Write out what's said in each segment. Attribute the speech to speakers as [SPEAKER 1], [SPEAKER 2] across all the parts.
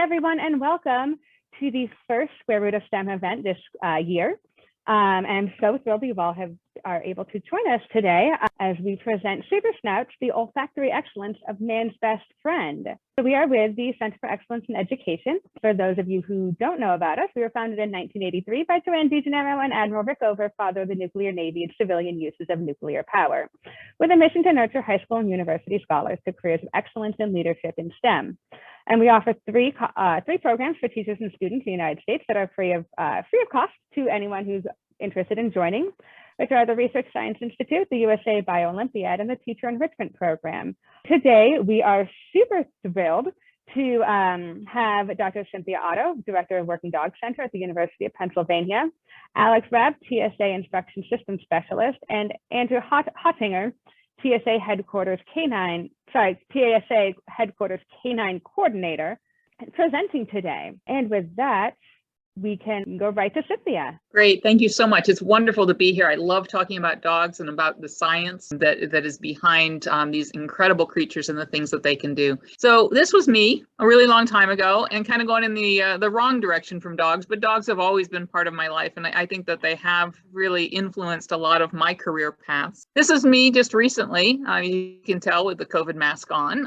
[SPEAKER 1] everyone, and welcome to the first Square Root of STEM event this year. I'm so thrilled you all are able to join us today as we present Super Snouts, the olfactory excellence of man's best friend. So we are with the Center for Excellence in Education. For those of you who don't know about us, we were founded in 1983 by Duane DeGennaro and Admiral Rickover, father of the nuclear navy and civilian uses of nuclear power, with a mission to nurture high school and university scholars to careers of excellence and leadership in STEM. And we offer three programs for teachers and students in the United States that are free of cost to anyone who's interested in joining, which are the Research Science Institute, the USA Bio-Olympiad, and the Teacher Enrichment Program. Today, we are super thrilled to have Dr. Cynthia Otto, Director of Working Dog Center at the University of Pennsylvania, Alex Reeb, TSA Instruction Systems Specialist, and Andrew Hotinger, TSA Headquarters Canine Coordinator, presenting today. And with that, we can go right to Cynthia.
[SPEAKER 2] Great. Thank you so much. It's wonderful to be here. I love talking about dogs and about the science that is behind these incredible creatures and the things that they can do. So this was me a really long time ago and kind of going in the wrong direction from dogs, but dogs have always been part of my life. And I think that they have really influenced a lot of my career paths. This is me just recently. You can tell with the COVID mask on.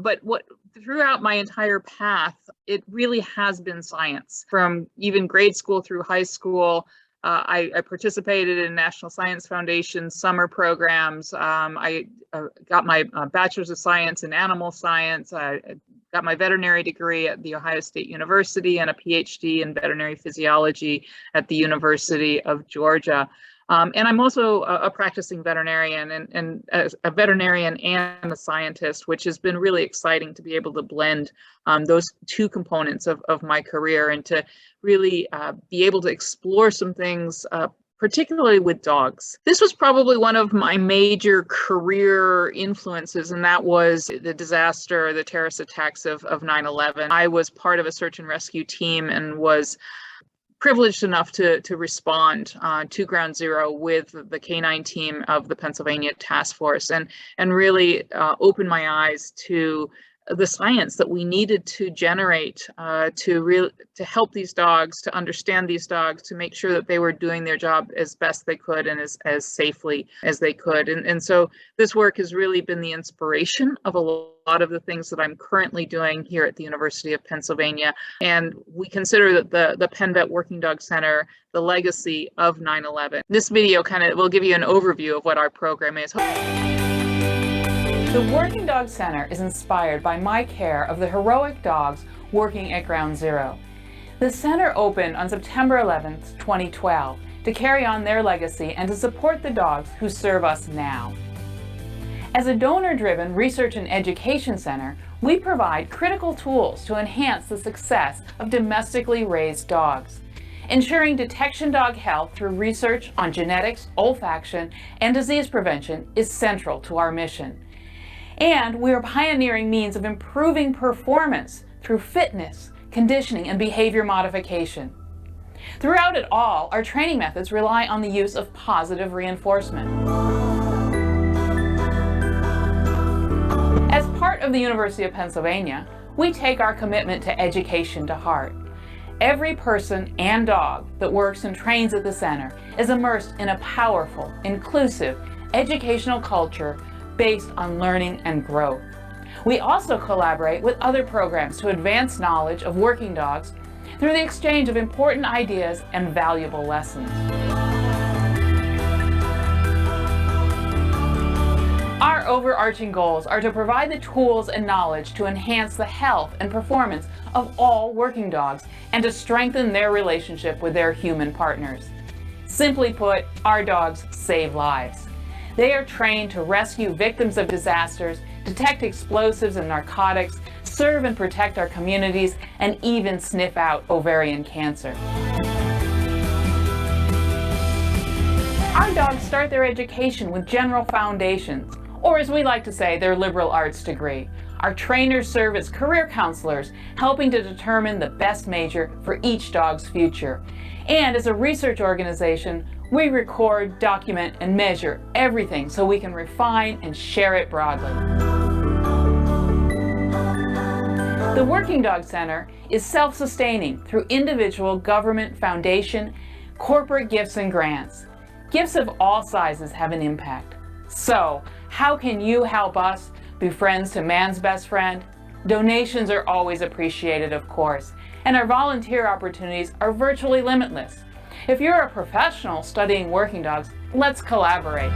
[SPEAKER 2] But throughout my entire path, it really has been science. From even grade school through high school, I participated in National Science Foundation summer programs. I got my bachelor's of science in animal science. I got my veterinary degree at the Ohio State University and a PhD in veterinary physiology at the University of Georgia. And I'm also a practicing veterinarian and a veterinarian and a scientist, which has been really exciting to be able to blend those two components of my career and to really be able to explore some things, particularly with dogs. This was probably one of my major career influences, and that was the disaster, the terrorist attacks of 9/11. I was part of a search and rescue team and was privileged enough to respond to Ground Zero with the Canine team of the Pennsylvania Task Force and really opened my eyes to the science that we needed to generate to help these dogs, to understand these dogs, to make sure that they were doing their job as best they could and as safely as they could. And so this work has really been the inspiration of a lot of the things that I'm currently doing here at the University of Pennsylvania. And we consider that the Penn Vet Working Dog Center the legacy of 9/11. This video kind of will give you an overview of what our program is.
[SPEAKER 3] The Working Dog Center is inspired by my care of the heroic dogs working at Ground Zero. The center opened on September 11th, 2012 to carry on their legacy and to support the dogs who serve us now. As a donor-driven research and education center, we provide critical tools to enhance the success of domestically raised dogs. Ensuring detection dog health through research on genetics, olfaction, and disease prevention is central to our mission. And we are pioneering means of improving performance through fitness, conditioning, and behavior modification. Throughout it all, our training methods rely on the use of positive reinforcement. As part of the University of Pennsylvania, we take our commitment to education to heart. Every person and dog that works and trains at the center is immersed in a powerful, inclusive, educational culture based on learning and growth. We also collaborate with other programs to advance knowledge of working dogs through the exchange of important ideas and valuable lessons. Our overarching goals are to provide the tools and knowledge to enhance the health and performance of all working dogs and to strengthen their relationship with their human partners. Simply put, our dogs save lives. They are trained to rescue victims of disasters, detect explosives and narcotics, serve and protect our communities, and even sniff out ovarian cancer. Our dogs start their education with general foundations, or as we like to say, their liberal arts degree. Our trainers serve as career counselors, helping to determine the best major for each dog's future. And as a research organization, we record, document, and measure everything so we can refine and share it broadly. The Working Dog Center is self-sustaining through individual government, foundation, corporate gifts and grants. Gifts of all sizes have an impact. So, how can you help us be friends to man's best friend? Donations are always appreciated, of course, and our volunteer opportunities are virtually limitless. If you're a professional studying working dogs, let's collaborate.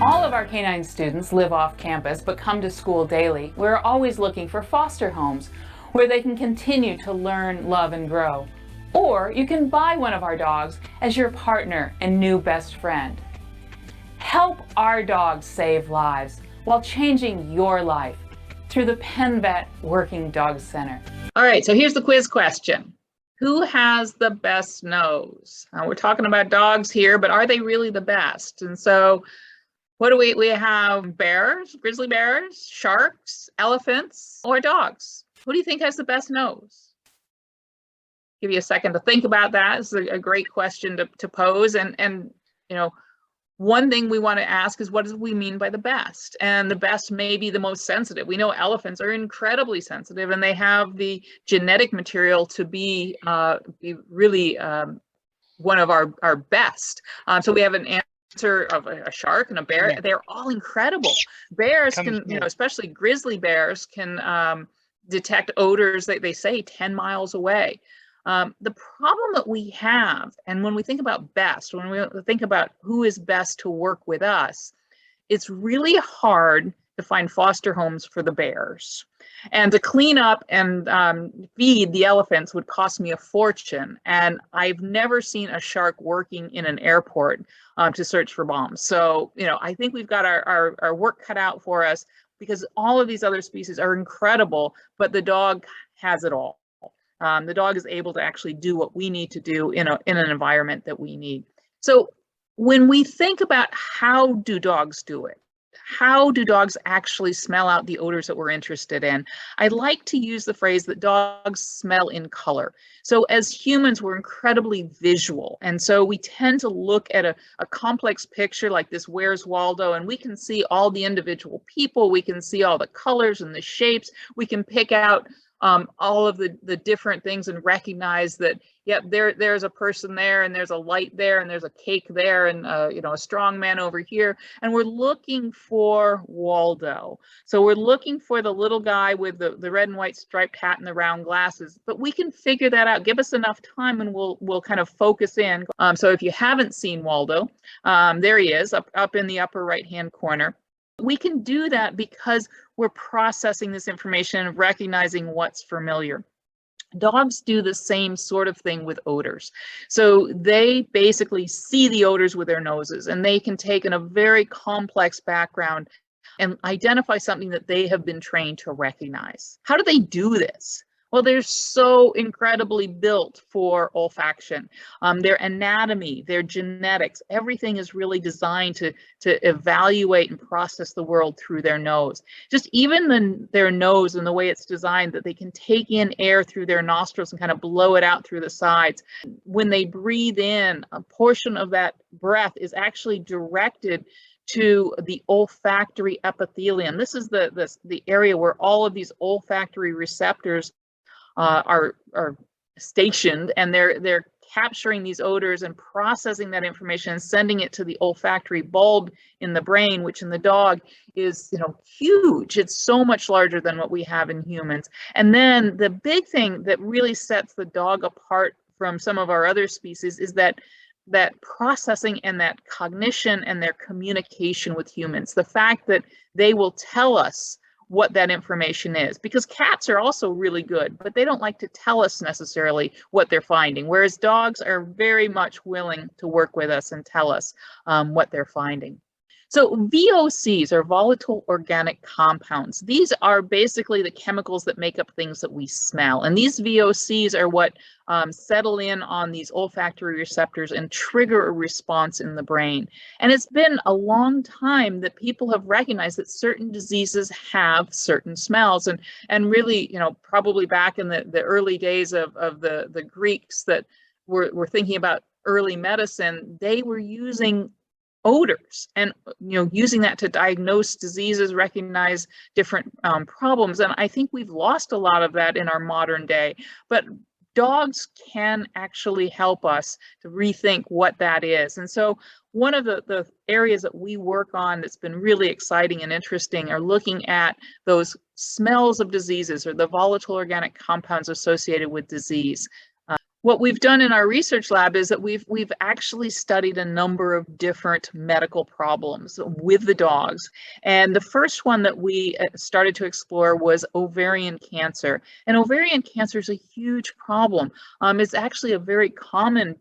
[SPEAKER 3] All of our canine students live off campus but come to school daily. We're always looking for foster homes where they can continue to learn, love, and grow. Or you can buy one of our dogs as your partner and new best friend. Help our dogs save lives while changing your life through the Penn Vet Working Dog Center.
[SPEAKER 2] All right, so here's the quiz question. Who has the best nose? We're talking about dogs here, but are they really the best? And so what do we have? Bears, grizzly bears, sharks, elephants, or dogs? Who do you think has the best nose? Give you a second to think about that. It's a great question to pose. And you know, one thing we want to ask is, what do we mean by the best? And the best may be the most sensitive. We know elephants are incredibly sensitive, and they have the genetic material to be really one of our best. So we have an answer of a shark and a bear. Yeah. They're all incredible. Bears can, you know, especially grizzly bears can detect odors that they say 10 miles away. The problem that we have, and when we think about best, when we think about who is best to work with us, it's really hard to find foster homes for the bears. And to clean up and feed the elephants would cost me a fortune. And I've never seen a shark working in an airport to search for bombs. So, you know, I think we've got our work cut out for us, because all of these other species are incredible, but the dog has it all. The dog is able to actually do what we need to do in an environment that we need. So when we think about how do dogs do it, how do dogs actually smell out the odors that we're interested in, I like to use the phrase that dogs smell in color. So as humans, we're incredibly visual. And so we tend to look at a complex picture like this Where's Waldo, and we can see all the individual people, we can see all the colors and the shapes, we can pick out all of the different things and recognize that, yep, there's a person there, and there's a light there, and there's a cake there, and you know, a strong man over here, and we're looking for Waldo. So we're looking for the little guy with the red and white striped hat and the round glasses, but we can figure that out. Give us enough time and we'll kind of focus in. So if you haven't seen Waldo, there he is up in the upper right hand corner. We can do that because we're processing this information and recognizing what's familiar. Dogs do the same sort of thing with odors. So they basically see the odors with their noses, and they can take in a very complex background and identify something that they have been trained to recognize. How do they do this? Well, they're so incredibly built for olfaction. Their anatomy, their genetics, everything is really designed to evaluate and process the world through their nose. Just even their nose and the way it's designed, that they can take in air through their nostrils and kind of blow it out through the sides. When they breathe in, a portion of that breath is actually directed to the olfactory epithelium. This is the area where all of these olfactory receptors are stationed, and they're capturing these odors and processing that information and sending it to the olfactory bulb in the brain, which in the dog is, you know, huge. It's so much larger than what we have in humans. And then the big thing that really sets the dog apart from some of our other species is that processing and that cognition and their communication with humans. The fact that they will tell us what that information is, because cats are also really good, but they don't like to tell us necessarily what they're finding, whereas dogs are very much willing to work with us and tell us what they're finding. So VOCs are volatile organic compounds. These are basically the chemicals that make up things that we smell. And these VOCs are what settle in on these olfactory receptors and trigger a response in the brain. And it's been a long time that people have recognized that certain diseases have certain smells. And really, you know, probably back in the early days of the Greeks that were thinking about early medicine, they were using odors, and using that to diagnose diseases, recognize different problems. And I think we've lost a lot of that in our modern day, but dogs can actually help us to rethink what that is. And so one of the areas that we work on that's been really exciting and interesting are looking at those smells of diseases, or the volatile organic compounds associated with disease. What we've done in our research lab is that we've actually studied a number of different medical problems with the dogs. And the first one that we started to explore was ovarian cancer. And ovarian cancer is a huge problem. It's actually a very common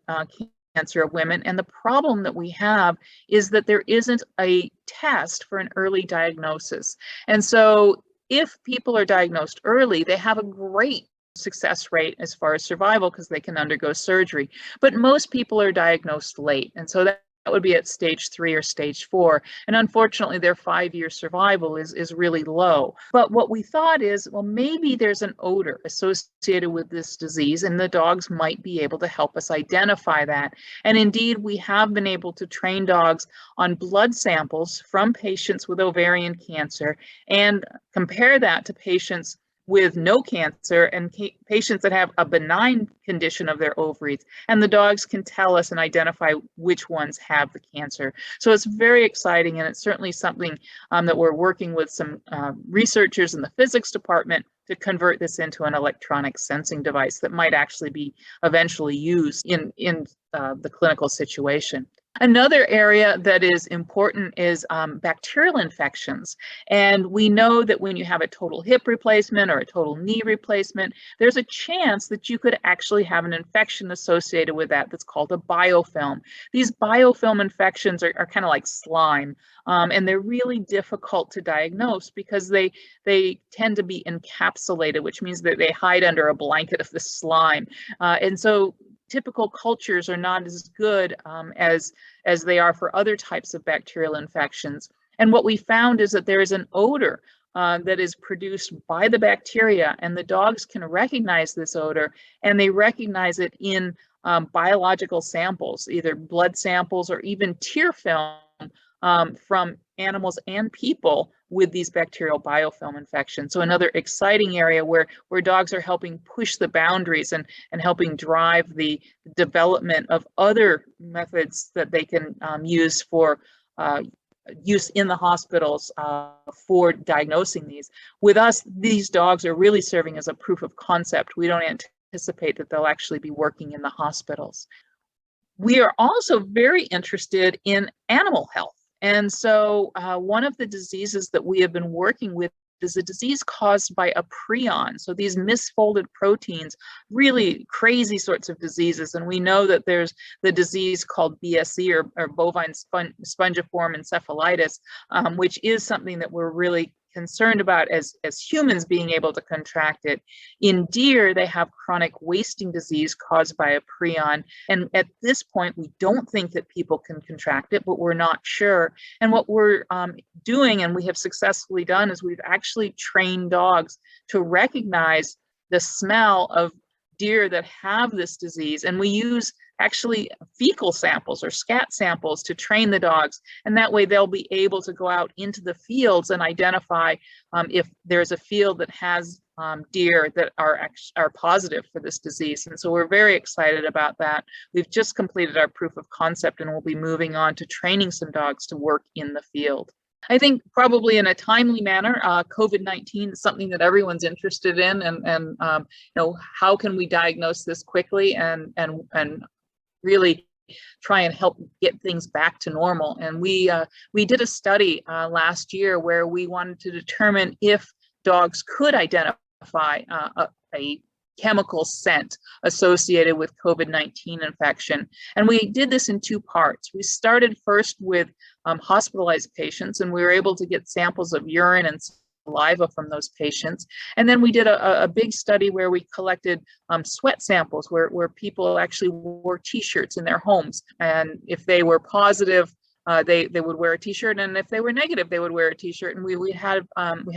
[SPEAKER 2] cancer of women. And the problem that we have is that there isn't a test for an early diagnosis. And so if people are diagnosed early, they have a great success rate as far as survival because they can undergo surgery. But most people are diagnosed late. And so that would be at stage 3 or stage 4. And unfortunately, their 5-year survival is really low. But what we thought is, well, maybe there's an odor associated with this disease, and the dogs might be able to help us identify that. And indeed, we have been able to train dogs on blood samples from patients with ovarian cancer and compare that to patients with no cancer and patients that have a benign condition of their ovaries, and the dogs can tell us and identify which ones have the cancer. So it's very exciting, and it's certainly something that we're working with some researchers in the physics department to convert this into an electronic sensing device that might actually be eventually used in the clinical situation. Another area that is important is bacterial infections. And we know that when you have a total hip replacement or a total knee replacement, there's a chance that you could actually have an infection associated with that that's called a biofilm. These biofilm infections are kind of like slime, and they're really difficult to diagnose because they tend to be encapsulated, which means that they hide under a blanket of the slime. And so typical cultures are not as good as they are for other types of bacterial infections. And what we found is that there is an odor that is produced by the bacteria, and the dogs can recognize this odor, and they recognize it in biological samples, either blood samples or even tear film from animals and people with these bacterial biofilm infections. So another exciting area where dogs are helping push the boundaries and helping drive the development of other methods that they can use for use in the hospitals for diagnosing these. With us, these dogs are really serving as a proof of concept. We don't anticipate that they'll actually be working in the hospitals. We are also very interested in animal health. And so one of the diseases that we have been working with is a disease caused by a prion. So these misfolded proteins, really crazy sorts of diseases. And we know that there's the disease called BSE, or bovine spongiform encephalitis, which is something that we're really concerned about as humans being able to contract it. In deer, they have chronic wasting disease caused by a prion. And at this point, we don't think that people can contract it, but we're not sure. And what we're doing, and we have successfully done, is we've actually trained dogs to recognize the smell of deer that have this disease. And we use actually fecal samples or scat samples to train the dogs. And that way they'll be able to go out into the fields and identify if there's a field that has deer that are positive for this disease. And so we're very excited about that. We've just completed our proof of concept, and we'll be moving on to training some dogs to work in the field. I think probably in a timely manner, COVID-19 is something that everyone's interested in, and you know, how can we diagnose this quickly and really try and help get things back to normal. And we did a study last year where we wanted to determine if dogs could identify a chemical scent associated with COVID-19 infection. And we did this in 2 parts. We started first with hospitalized patients, and we were able to get samples of urine and saliva from those patients. And then we did a big study where we collected sweat samples where people actually wore t-shirts in their homes. And if they were positive, they would wear a t-shirt, and if they were negative, they would wear a t-shirt. And we had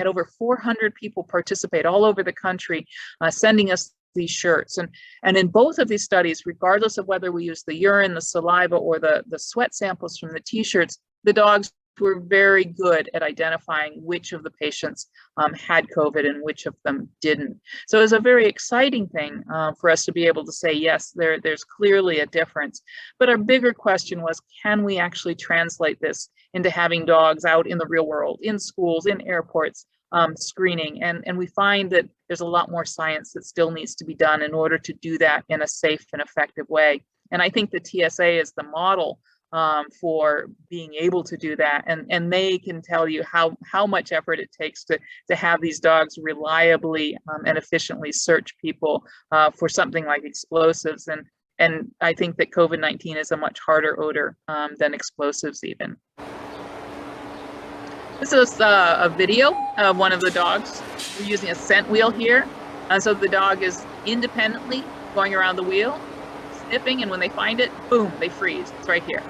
[SPEAKER 2] over 400 people participate all over the country, sending us these shirts. And in both of these studies, regardless of whether we use the urine, the saliva, or the sweat samples from the t-shirts, the dogs were very good at identifying which of the patients had COVID and which of them didn't. So it was a very exciting thing for us to be able to say, yes, there's clearly a difference. But our bigger question was, can we actually translate this into having dogs out in the real world, in schools, in airports, screening? And we find that there's a lot more science that still needs to be done in order to do that in a safe and effective way. And I think the TSA is the model for being able to do that, and they can tell you how much effort it takes to have these dogs reliably and efficiently search people for something like explosives. And I think that COVID-19 is a much harder odor than explosives even. This is a video of one of the dogs. We're using a scent wheel here, so the dog is independently going around the wheel, sniffing, and when they find it, boom, they freeze. It's right here.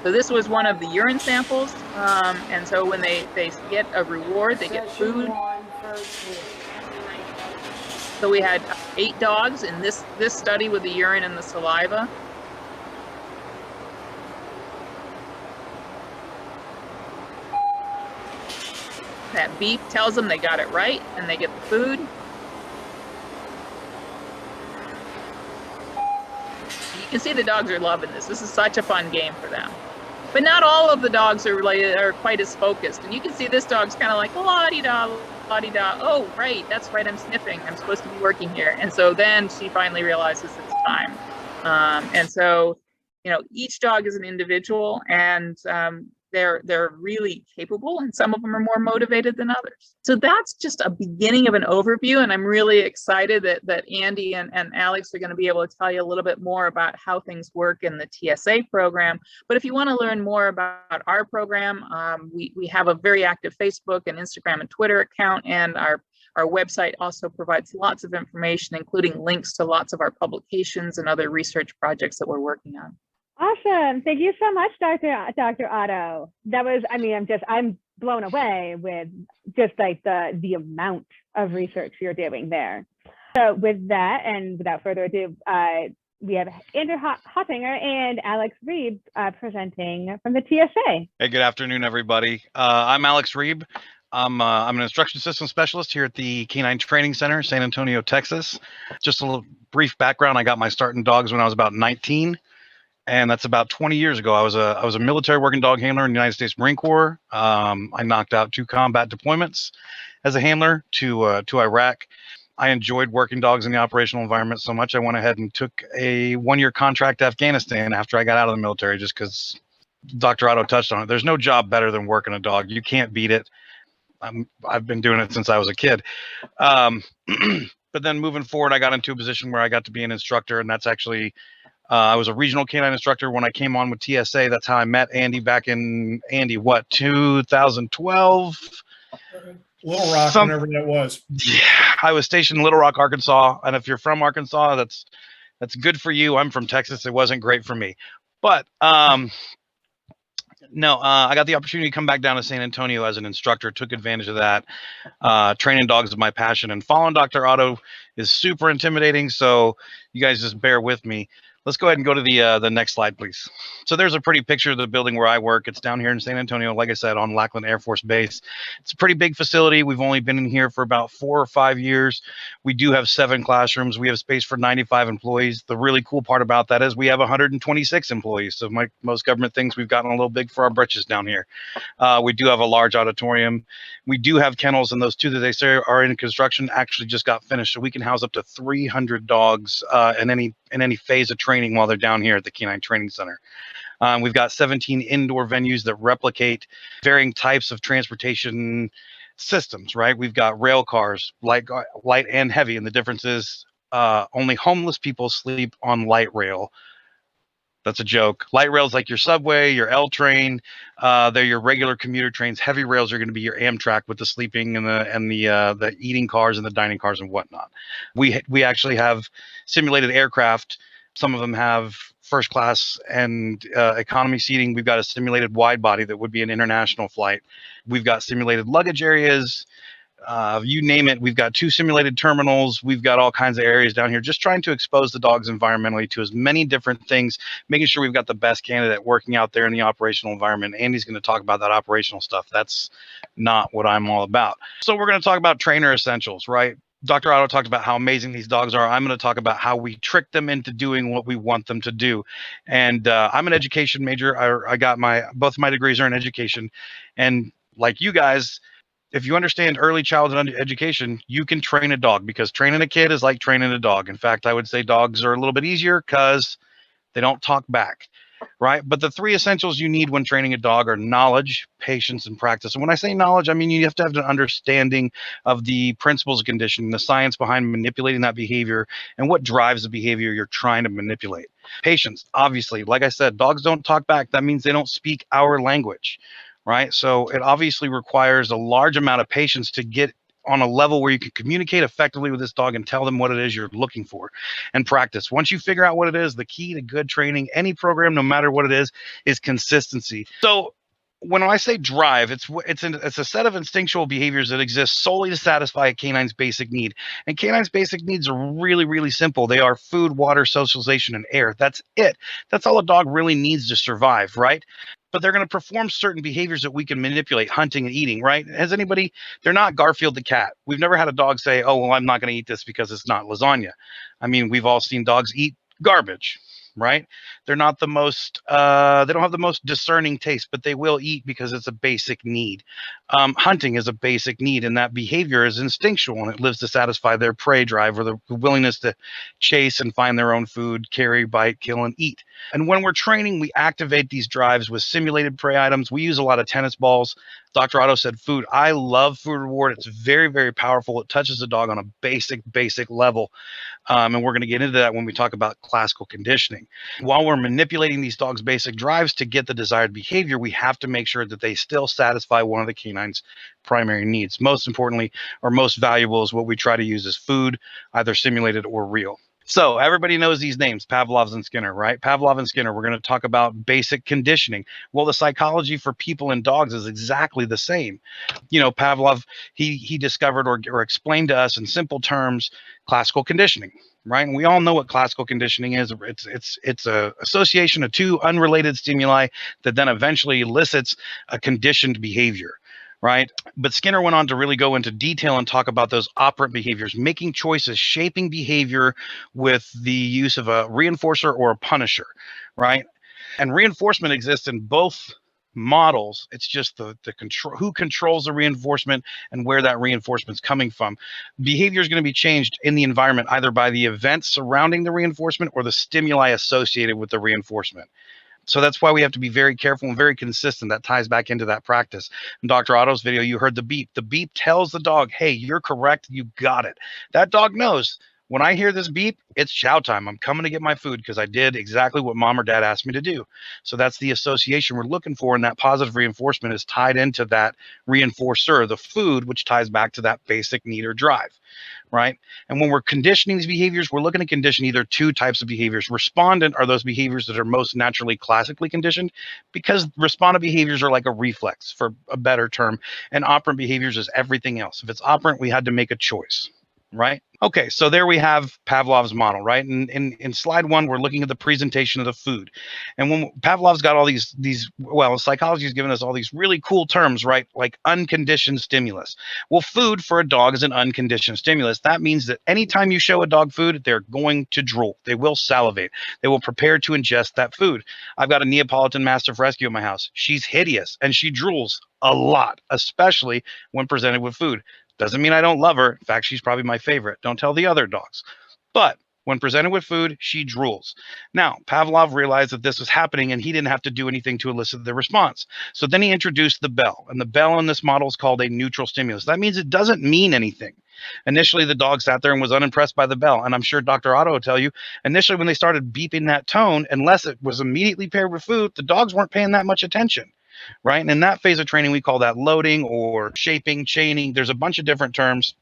[SPEAKER 2] So this was one of the urine samples, and so when they get a reward, they get food. So we had 8 dogs in this study with the urine and the saliva. That beep tells them they got it right, and they get the food. You can see the dogs are loving this. This is such a fun game for them. But not all of the dogs are quite as focused. And you can see this dog's kind of like, la-di-da, la-di-da. Oh, right, that's right, I'm sniffing. I'm supposed to be working here. And so then she finally realizes it's time. And so, you know, each dog is an individual, and they're really capable, and some of them are more motivated than others. So that's just a beginning of an overview, and I'm really excited that Andy and Alex are going to be able to tell you a little bit more about how things work in the TSA program. But if you want to learn more about our program, we have a very active Facebook and Instagram and Twitter account, and our website also provides lots of information, including links to lots of our publications and other research projects that we're working on.
[SPEAKER 1] Awesome. Thank you so much, Dr. Otto. That was, I mean, I'm blown away with just like the amount of research you're doing there. So with that, and without further ado, we have Andrew Hotinger and Alex Reeb presenting from the TSA.
[SPEAKER 4] Hey, good afternoon, everybody. I'm Alex Reeb. I'm an instruction system specialist here at the Canine Training Center, San Antonio, Texas. Just a little brief background. I got my start in dogs when I was about 19. And that's about 20 years ago. I was a military working dog handler in the United States Marine Corps. I knocked out 2 combat deployments as a handler to Iraq. I enjoyed working dogs in the operational environment so much, I went ahead and took a 1-year contract to Afghanistan after I got out of the military, just because Dr. Otto touched on it. There's no job better than working a dog. You can't beat it. I've been doing it since I was a kid. But then moving forward, I got into a position where I got to be an instructor, and that's actually I was a regional canine instructor when I came on with TSA. That's how I met Andy back in, 2012?
[SPEAKER 5] Little Rock, whenever that was.
[SPEAKER 4] Yeah, I was stationed in Little Rock, Arkansas. And if you're from Arkansas, that's good for you. I'm from Texas. It wasn't great for me. But no, I got the opportunity to come back down to San Antonio as an instructor, took advantage of that. Training dogs is my passion, and following Dr. Otto is super intimidating. So you guys just bear with me. Let's go ahead and go to the next slide, please. So there's a pretty picture of the building where I work. It's down here in San Antonio, like I said, on Lackland Air Force Base. It's a pretty big facility. We've only been in here for about 4 or 5 years. We do have 7 classrooms. We have space for 95 employees. The really cool part about that is we have 126 employees. So most government thinks we've gotten a little big for our britches down here. We do have a large auditorium. We do have kennels, and those 2 that they say are in construction actually just got finished. So we can house up to 300 dogs in any phase of training while they're down here at the Canine Training Center. We've got 17 indoor venues that replicate varying types of transportation systems, right? We've got rail cars, light and heavy, and the difference is only homeless people sleep on light rail. That's a joke. Light rails like your subway, your L train, they're your regular commuter trains. Heavy rails are going to be your Amtrak with the sleeping and the eating cars and the dining cars and whatnot. We actually have simulated aircraft. Some of them have first class and economy seating. We've got a simulated wide body that would be an international flight. We've got simulated luggage areas. You name it. We've got 2 simulated terminals. We've got all kinds of areas down here, just trying to expose the dogs environmentally to as many different things, making sure we've got the best candidate working out there in the operational environment. Andy's going to talk about that operational stuff. That's not what I'm all about. So we're going to talk about trainer essentials, right? Dr. Otto talked about how amazing these dogs are. I'm going to talk about how we trick them into doing what we want them to do. And I'm an education major. I got both my degrees are in education. And like you guys, if you understand early childhood education, you can train a dog, because training a kid is like training a dog. In fact, I would say dogs are a little bit easier because they don't talk back, right? But the 3 essentials you need when training a dog are knowledge, patience, and practice. And when I say knowledge, I mean you have to have an understanding of the principles of conditioning, the science behind manipulating that behavior, and what drives the behavior you're trying to manipulate. Patience, obviously, like I said, dogs don't talk back. That means they don't speak our language, right? So it obviously requires a large amount of patience to get on a level where you can communicate effectively with this dog and tell them what it is you're looking for. And practice. Once you figure out what it is, the key to good training, any program, no matter what it is consistency. So when I say drive, it's a set of instinctual behaviors that exist solely to satisfy a canine's basic need. And canine's basic needs are really, really simple. They are food, water, socialization, and air. That's it. That's all a dog really needs to survive, right? But they're going to perform certain behaviors that we can manipulate, hunting and eating, right? They're not Garfield the cat. We've never had a dog say, oh, well, I'm not going to eat this because it's not lasagna. I mean, we've all seen dogs eat garbage, right? They're not the most, they don't have the most discerning taste, but they will eat because it's a basic need. Hunting is a basic need, and that behavior is instinctual, and it lives to satisfy their prey drive, or the willingness to chase and find their own food, carry, bite, kill, and eat. And when we're training, we activate these drives with simulated prey items. We use a lot of tennis balls. Dr. Otto said food. I love food reward. It's very, very powerful. It touches the dog on a basic level. And we're going to get into that when we talk about classical conditioning. While we're manipulating these dogs' basic drives to get the desired behavior, we have to make sure that they still satisfy one of the canine's primary needs. Most importantly, or most valuable, is what we try to use as food, either simulated or real. So everybody knows these names, Pavlov's and Skinner, right? Pavlov and Skinner, we're going to talk about basic conditioning. Well, the psychology for people and dogs is exactly the same. You know, Pavlov, he discovered or explained to us in simple terms classical conditioning, right? And we all know what classical conditioning is. It's a association of 2 unrelated stimuli that then eventually elicits a conditioned behavior, right? But Skinner went on to really go into detail and talk about those operant behaviors, making choices, shaping behavior with the use of a reinforcer or a punisher, right? And reinforcement exists in both models. It's just the control, who controls the reinforcement and where that reinforcement is coming from. Behavior is going to be changed in the environment either by the events surrounding the reinforcement or the stimuli associated with the reinforcement. So that's why we have to be very careful and very consistent. That ties back into that practice. In Dr. Otto's video, you heard the beep. The beep tells the dog, hey, you're correct. You got it. That dog knows, when I hear this beep, it's chow time. I'm coming to get my food because I did exactly what mom or dad asked me to do. So that's the association we're looking for, and that positive reinforcement is tied into that reinforcer, the food, which ties back to that basic need or drive, right? And when we're conditioning these behaviors, we're looking to condition either 2 types of behaviors. Respondent are those behaviors that are most naturally classically conditioned, because respondent behaviors are like a reflex, for a better term, and operant behaviors is everything else. If it's operant, we had to make a choice, right? Okay, so there we have Pavlov's model, right? And in slide 1, we're looking at the presentation of the food. And when Pavlov's got all these, well, psychology has given us all these really cool terms, right? Like unconditioned stimulus. Well, food for a dog is an unconditioned stimulus. That means that anytime you show a dog food, they're going to drool. They will salivate. They will prepare to ingest that food. I've got a Neapolitan Mastiff Rescue in my house. She's hideous, and she drools a lot, especially when presented with food. Doesn't mean I don't love her. In fact, she's probably my favorite. Don't tell the other dogs. But when presented with food, she drools. Now, Pavlov realized that this was happening, and he didn't have to do anything to elicit the response. So then he introduced the bell. And the bell in this model is called a neutral stimulus. That means it doesn't mean anything. Initially, the dog sat there and was unimpressed by the bell. And I'm sure Dr. Otto will tell you, initially when they started beeping that tone, unless it was immediately paired with food, the dogs weren't paying that much attention. Right? And in that phase of training, we call that loading or shaping, chaining. There's a bunch of different terms,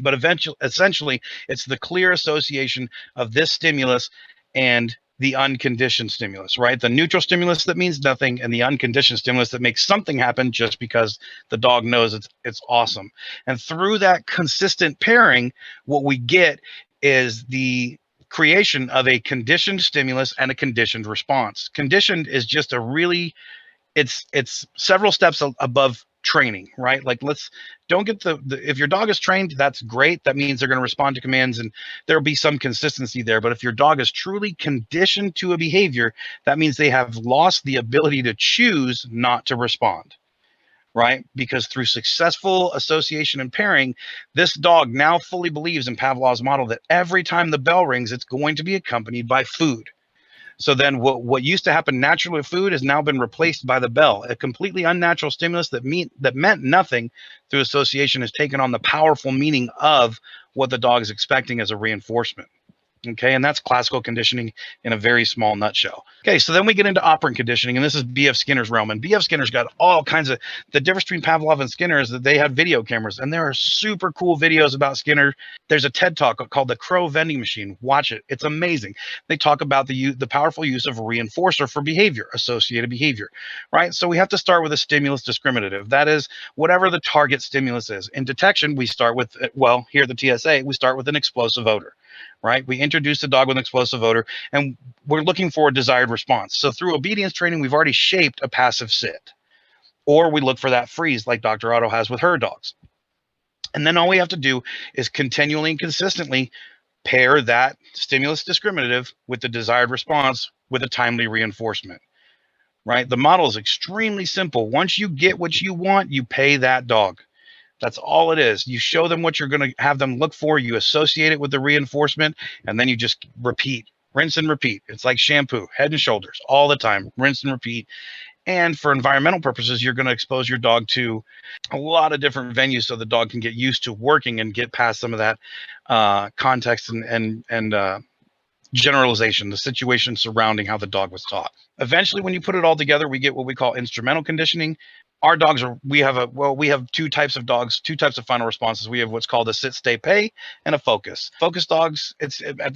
[SPEAKER 4] but essentially, it's the clear association of this stimulus and the unconditioned stimulus, right? The neutral stimulus that means nothing, and the unconditioned stimulus that makes something happen just because the dog knows it's awesome. And through that consistent pairing, what we get is the creation of a conditioned stimulus and a conditioned response. Conditioned is just a really, it's several steps above training, right? Like, don't get the if your dog is trained, that's great. That means they're going to respond to commands and there'll be some consistency there. But if your dog is truly conditioned to a behavior, that means they have lost the ability to choose not to respond, right? Because through successful association and pairing, this dog now fully believes in Pavlov's model that every time the bell rings, it's going to be accompanied by food. So then what used to happen naturally with food has now been replaced by the bell. A completely unnatural stimulus that meant nothing through association has taken on the powerful meaning of what the dog is expecting as a reinforcement. Okay, and that's classical conditioning in a very small nutshell. Okay, so then we get into operant conditioning, and this is B.F. Skinner's realm. And B.F. Skinner's got all kinds of, the difference between Pavlov and Skinner is that they had video cameras, and there are super cool videos about Skinner. There's a TED Talk called The Crow Vending Machine. Watch it. It's amazing. They talk about the powerful use of a reinforcer for behavior, associated behavior, right? So we have to start with a stimulus discriminative. That is whatever the target stimulus is. In detection, we start with, well, here at the TSA, we start with an explosive odor. Right? We introduce the dog with an explosive odor, and we're looking for a desired response. So through obedience training, we've already shaped a passive sit. Or we look for that freeze like Dr. Otto has with her dogs. And then all we have to do is continually and consistently pair that stimulus discriminative with the desired response with a timely reinforcement. Right? The model is extremely simple. Once you get what you want, you pay that dog. That's all it is. You show them what you're going to have them look for. You associate it with the reinforcement, and then you just repeat, rinse and repeat. It's like shampoo, Head and Shoulders, all the time, rinse and repeat. And for environmental purposes, you're going to expose your dog to a lot of different venues so the dog can get used to working and get past some of that context and generalization, the situation surrounding how the dog was taught. Eventually, when you put it all together, we get what we call instrumental conditioning. Our dogs we have two types of dogs, two types of final responses. We have what's called a sit, stay, pay, and a focus. Focus dogs, it's at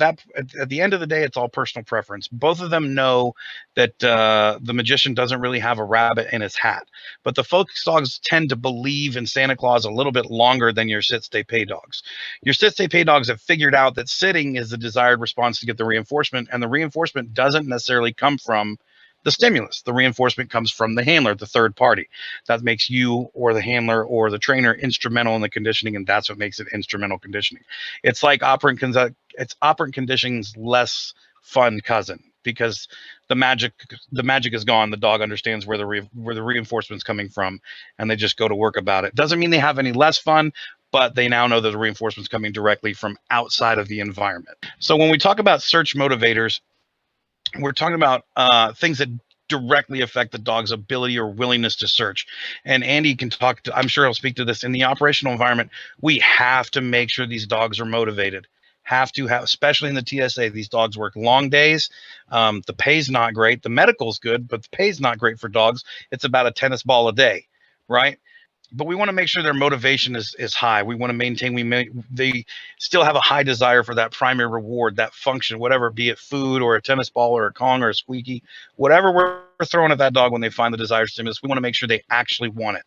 [SPEAKER 4] the end of the day, it's all personal preference. Both of them know that the magician doesn't really have a rabbit in his hat, but the focus dogs tend to believe in Santa Claus a little bit longer than your sit, stay, pay dogs. Your sit, stay, pay dogs have figured out that sitting is the desired response to get the reinforcement, and the reinforcement doesn't necessarily come from the stimulus. The reinforcement comes from the handler, the third party. That makes you or the handler or the trainer instrumental in the conditioning, and that's what makes it instrumental conditioning. It's like operant conditioning's less fun cousin, because the magic is gone. The dog understands where the reinforcement's coming from, and they just go to work about it. Doesn't mean they have any less fun, but they now know that the reinforcement's coming directly from outside of the environment. So when we talk about search motivators, we're talking about things that directly affect the dog's ability or willingness to search. And Andy can talk to, I'm sure he'll speak to this. In the operational environment, we have to make sure these dogs are motivated. Especially in the TSA, these dogs work long days. The pay's not great. The medical's good, but the pay's not great for dogs. It's about a tennis ball a day, right? But we want to make sure their motivation is high. We want to maintain, they still have a high desire for that primary reward, that function, whatever, be it food or a tennis ball or a Kong or a squeaky, whatever we're throwing at that dog when they find the desired stimulus, we want to make sure they actually want it.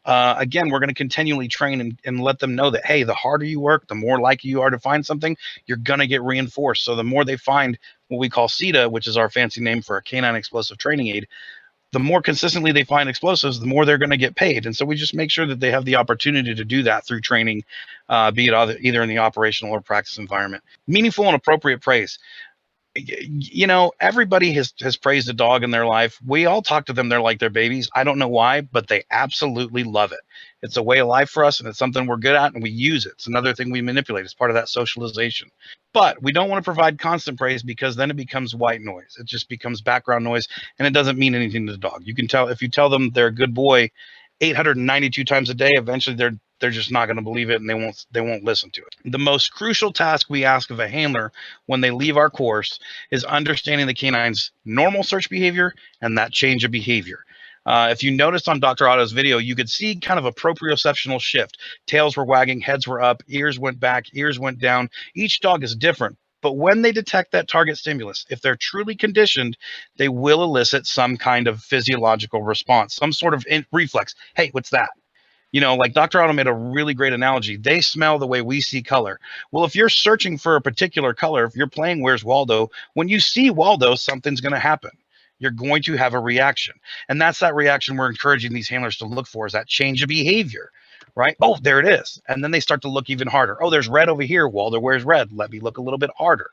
[SPEAKER 4] Again, we're going to continually train and let them know that, hey, the harder you work, the more likely you are to find something, you're going to get reinforced. So the more they find what we call CETA, which is our fancy name for a canine explosive training aid, the more consistently they find explosives, the more they're going to get paid. And so we just make sure that they have the opportunity to do that through training, be it either in the operational or practice environment. Meaningful and appropriate praise. You know, everybody has praised a dog in their life. We all talk to them. They're like their babies. I don't know why, but they absolutely love it. It's a way of life for us, and it's something we're good at, and we use it. It's another thing we manipulate. It's part of that socialization. But we don't want to provide constant praise, because then it becomes white noise. It just becomes background noise, and it doesn't mean anything to the dog. You can tell if you tell them they're a good boy 892 times a day, eventually they're just not going to believe it, and they won't listen to it. The most crucial task we ask of a handler when they leave our course is understanding the canine's normal search behavior and that change of behavior. If you noticed on Dr. Otto's video, you could see kind of a proprioceptional shift. Tails were wagging, heads were up, ears went back, ears went down. Each dog is different, But when they detect that target stimulus, if they're truly conditioned, they will elicit some kind of physiological response, some sort of reflex. Hey, what's that? You know, like Dr. Otto made a really great analogy. They smell the way we see color. Well, if you're searching for a particular color, if you're playing Where's Waldo, when you see Waldo, something's going to happen. You're going to have a reaction. And that's that reaction we're encouraging these handlers to look for, is that change of behavior, right? Oh, there it is. And then they start to look even harder. Oh, there's red over here. Waldo, where's red? Let me look a little bit harder.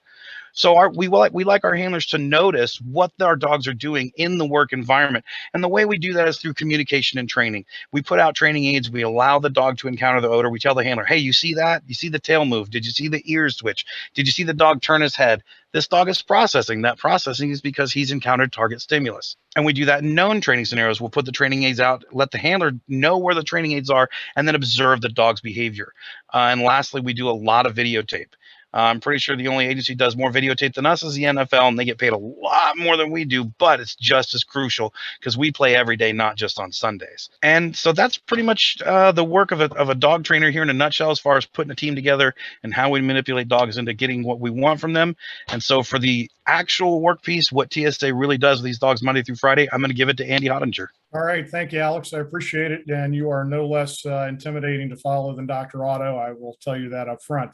[SPEAKER 4] So we like our handlers to notice what our dogs are doing in the work environment. And the way we do that is through communication and training. We put out training aids. We allow the dog to encounter the odor. We tell the handler, hey, you see that? You see the tail move? Did you see the ears twitch? Did you see the dog turn his head? This dog is processing. That processing is because he's encountered target stimulus. And we do that in known training scenarios. We'll put the training aids out, let the handler know where the training aids are, and then observe the dog's behavior. And lastly, we do a lot of videotape. I'm pretty sure the only agency does more videotape than us is the NFL, and they get paid a lot more than we do, but it's just as crucial because we play every day, not just on Sundays. And so that's pretty much the work of a dog trainer here in a nutshell, as far as putting a team together and how we manipulate dogs into getting what we want from them. And so for the actual work piece, what TSA really does with these dogs Monday through Friday, I'm going to give it to Andy Hotinger.
[SPEAKER 5] All right. Thank you, Alex. I appreciate it. And you are no less intimidating to follow than Dr. Otto. I will tell you that up front.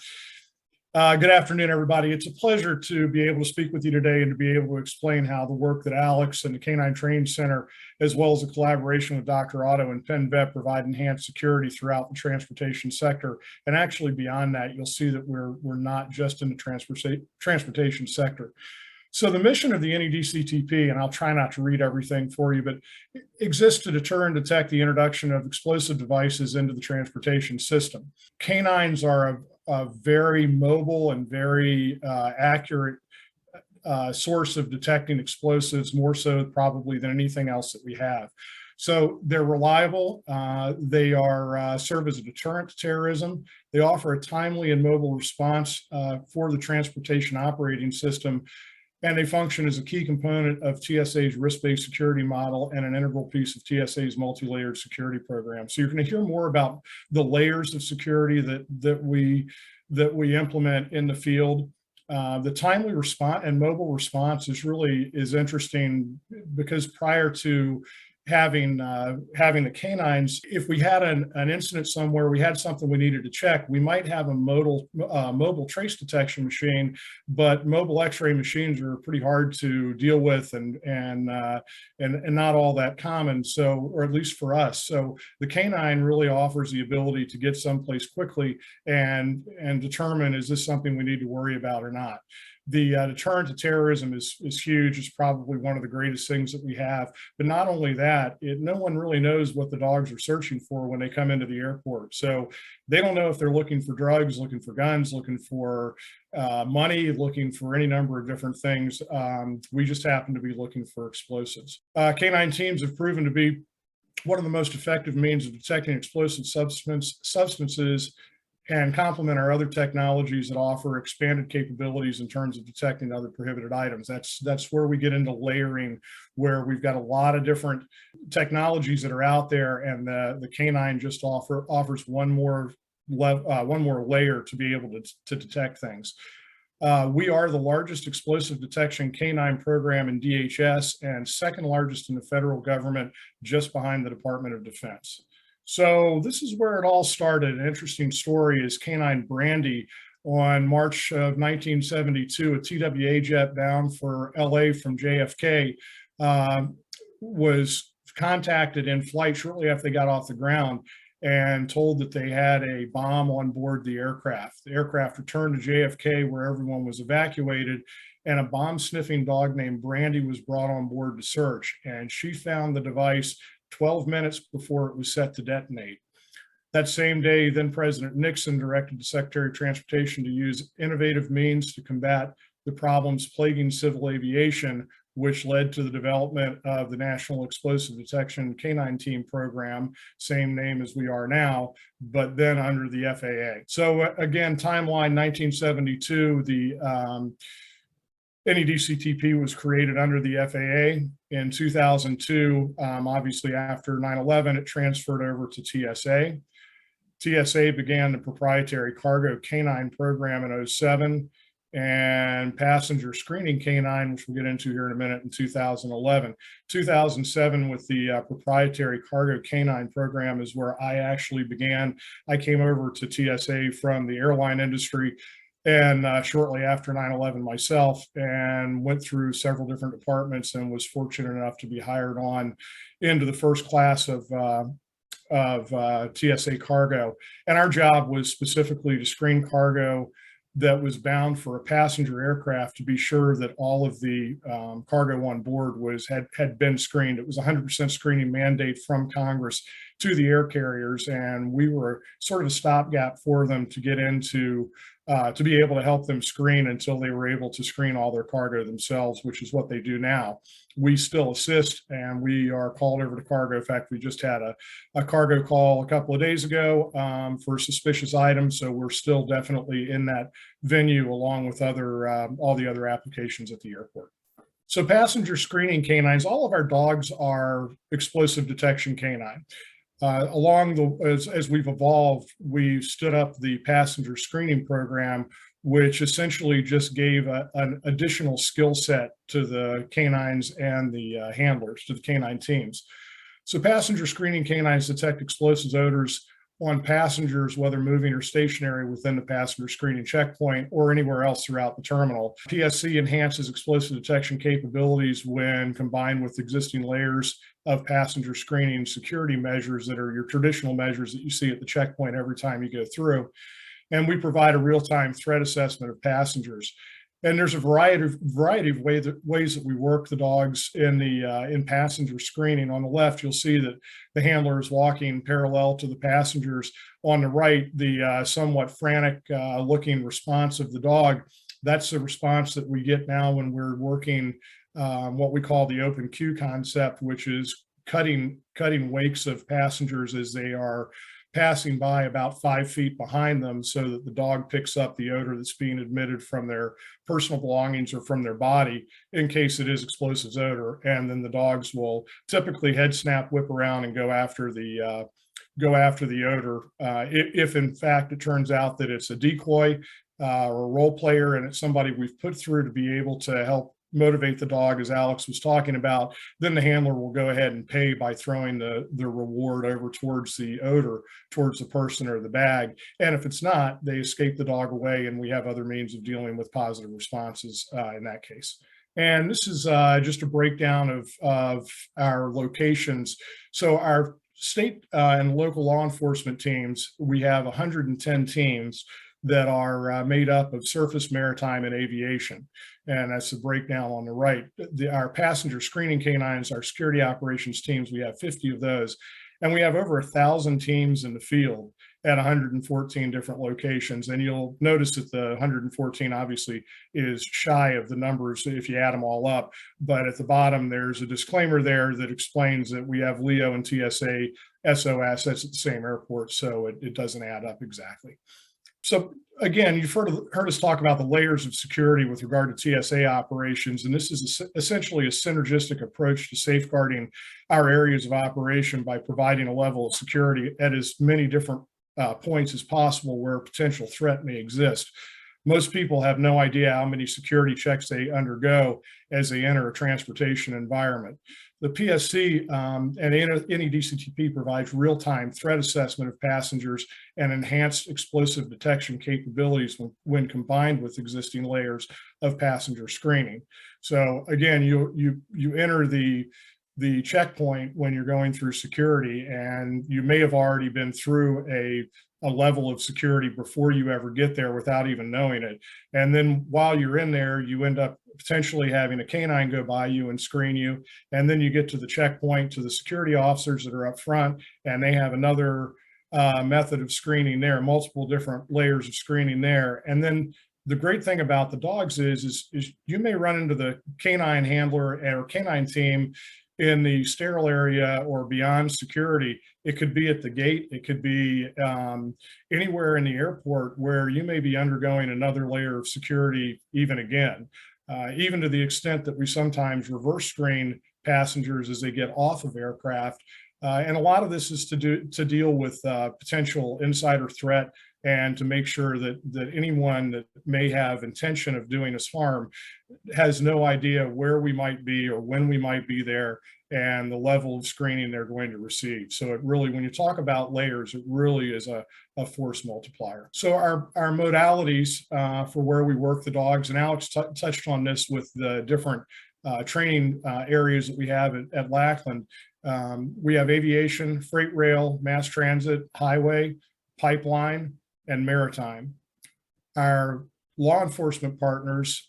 [SPEAKER 5] Good afternoon, everybody. It's a pleasure to be able to speak with you today and to be able to explain how the work that Alex and the Canine Training Center, as well as the collaboration with Dr. Otto and Penn Vet, provide enhanced security throughout the transportation sector. And actually beyond that, you'll see that we're not just in the transportation sector. So the mission of the NEDCTP, and I'll try not to read everything for you, but exists to deter and detect the introduction of explosive devices into the transportation system. Canines are a very mobile and very accurate source of detecting explosives, more so probably than anything else that we have. So they're reliable. They serve as a deterrent to terrorism. They offer a timely and mobile response for the transportation operating system. And they function as a key component of TSA's risk-based security model and an integral piece of TSA's multi-layered security program. So you're going to hear more about the layers of security that we implement in the field. The timely response and mobile response is interesting because prior to having the canines, if we had an incident somewhere, we had something we needed to check, we might have a mobile trace detection machine, but mobile X-ray machines are pretty hard to deal with and not all that common. So, or at least for us. So the canine really offers the ability to get someplace quickly and determine, is this something we need to worry about or not? The deterrent to terrorism is huge. It's probably one of the greatest things that we have. But not only that, no one really knows what the dogs are searching for when they come into the airport. So they don't know if they're looking for drugs, looking for guns, looking for money, looking for any number of different things. We just happen to be looking for explosives. Canine teams have proven to be one of the most effective means of detecting explosive substances and complement our other technologies that offer expanded capabilities in terms of detecting other prohibited items. That's where we get into layering, where we've got a lot of different technologies that are out there, and the canine just offers one more layer to be able to detect things. We are the largest explosive detection canine program in DHS and second largest in the federal government, just behind the Department of Defense. So this is where it all started. An interesting story is Canine Brandy. On March of 1972, a TWA jet bound for LA from JFK was contacted in flight shortly after they got off the ground and told that they had a bomb on board the aircraft. The aircraft returned to JFK where everyone was evacuated, and a bomb sniffing dog named Brandy was brought on board to search, and she found the device 12 minutes before it was set to detonate. That same day, then President Nixon directed the Secretary of Transportation to use innovative means to combat the problems plaguing civil aviation, which led to the development of the National Explosive Detection Canine Team Program, same name as we are now, but then under the FAA. So again, timeline 1972, the NEDCTP was created under the FAA. In 2002, obviously after 9/11, it transferred over to TSA. TSA began the proprietary cargo canine program in 2007, and passenger screening canine, which we'll get into here in a minute, in 2011. 2007, with the proprietary cargo canine program, is where I actually began. I came over to TSA from the airline industry, and shortly after 9/11 myself, and went through several different departments and was fortunate enough to be hired on into the first class of TSA cargo. And our job was specifically to screen cargo that was bound for a passenger aircraft, to be sure that all of the cargo on board had been screened. It was a 100% screening mandate from Congress to the air carriers, and we were sort of a stopgap for them to get into, to be able to help them screen until they were able to screen all their cargo themselves, which is what they do now. We still assist, and we are called over to cargo. In fact, we just had a cargo call a couple of days ago for suspicious items, so we're still definitely in that venue, along with all the other applications at the airport. So passenger screening canines, all of our dogs are explosive detection canine. As we've evolved, we stood up the passenger screening program, which essentially just gave an additional skill set to the canines and the handlers, to the canine teams. So passenger screening canines detect explosive odors on passengers, whether moving or stationary within the passenger screening checkpoint or anywhere else throughout the terminal. PSC enhances explosive detection capabilities when combined with existing layers of passenger screening security measures that are your traditional measures that you see at the checkpoint every time you go through. And we provide a real-time threat assessment of passengers. And there's a variety of ways that we work the dogs in passenger screening. On the left, you'll see that the handler is walking parallel to the passengers. On the right, the somewhat frantic looking response of the dog. That's the response that we get now when we're working what we call the open queue concept, which is cutting wakes of passengers as they are passing by about 5 feet behind them, so that the dog picks up the odor that's being emitted from their personal belongings or from their body, in case it is explosives odor. And then the dogs will typically head snap, whip around, and go after the odor. If in fact it turns out that it's a decoy or a role player, and it's somebody we've put through to be able to help motivate the dog, as Alex was talking about, then the handler will go ahead and pay by throwing the reward over towards the odor, towards the person or the bag. And if it's not, they escape the dog away, and we have other means of dealing with positive responses in that case. And this is just a breakdown of our locations. So our state and local law enforcement teams, we have 110 teams that are made up of surface, maritime, and aviation. And that's the breakdown on the right. Our passenger screening canines, our security operations teams, we have 50 of those. And we have over 1,000 teams in the field at 114 different locations. And you'll notice that the 114 obviously is shy of the numbers if you add them all up. But at the bottom, there's a disclaimer there that explains that we have LEO and TSA SO assets at the same airport, so it doesn't add up exactly. So again, you've heard us talk about the layers of security with regard to TSA operations, and this is essentially a synergistic approach to safeguarding our areas of operation by providing a level of security at as many different points as possible where a potential threat may exist. Most people have no idea how many security checks they undergo as they enter a transportation environment. The PSC and any DCTP provides real-time threat assessment of passengers and enhanced explosive detection capabilities when combined with existing layers of passenger screening. So again, you enter the checkpoint when you're going through security, and you may have already been through a level of security before you ever get there without even knowing it. And then while you're in there, you end up potentially having a canine go by you and screen you. And then you get to the checkpoint, to the security officers that are up front, and they have another method of screening there, multiple different layers of screening there. And then the great thing about the dogs is you may run into the canine handler or canine team in the sterile area or beyond security. It could be at the gate. It could be anywhere in the airport where you may be undergoing another layer of security even again, even to the extent that we sometimes reverse screen passengers as they get off of aircraft. And a lot of this is to deal with potential insider threat and to make sure that anyone that may have intention of doing us harm has no idea where we might be or when we might be there and the level of screening they're going to receive. So it really, when you talk about layers, it really is a force multiplier. So our modalities for where we work the dogs, and Alex touched on this with the different training areas that we have at Lackland. We have aviation, freight rail, mass transit, highway, pipeline, and maritime. Our law enforcement partners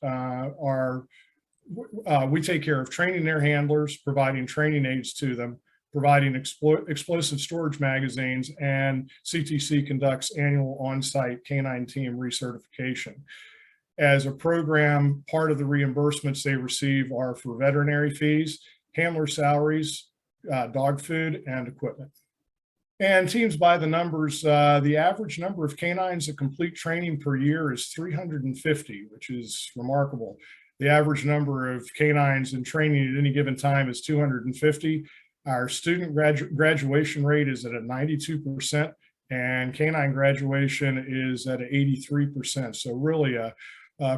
[SPEAKER 5] we take care of training their handlers, providing training aids to them, providing explosive storage magazines, and CTC conducts annual on-site canine team recertification. As a program, part of the reimbursements they receive are for veterinary fees, handler salaries, dog food, and equipment. And teams by the numbers, the average number of canines that complete training per year is 350, which is remarkable. The average number of canines in training at any given time is 250. Our student graduation rate is at a 92%, and canine graduation is at an 83%. So really a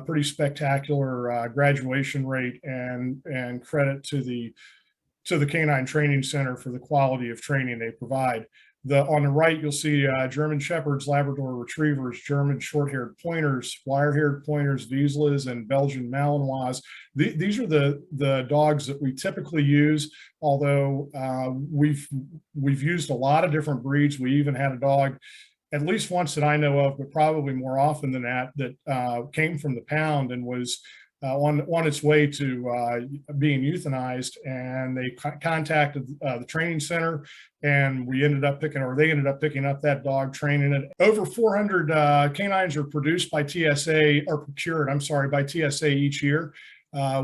[SPEAKER 5] pretty spectacular graduation rate, and credit to the Canine Training Center for the quality of training they provide. On the right, you'll see German Shepherds, Labrador Retrievers, German Short-Haired Pointers, Wire-Haired Pointers, Vizslas, and Belgian Malinois. These are the dogs that we typically use, although we've used a lot of different breeds. We even had a dog, at least once that I know of, but probably more often than that came from the pound and was on its way to being euthanized, and they contacted the training center, and they ended up picking up that dog, training it. Over 400 canines are produced by TSA, or procured, by TSA each year.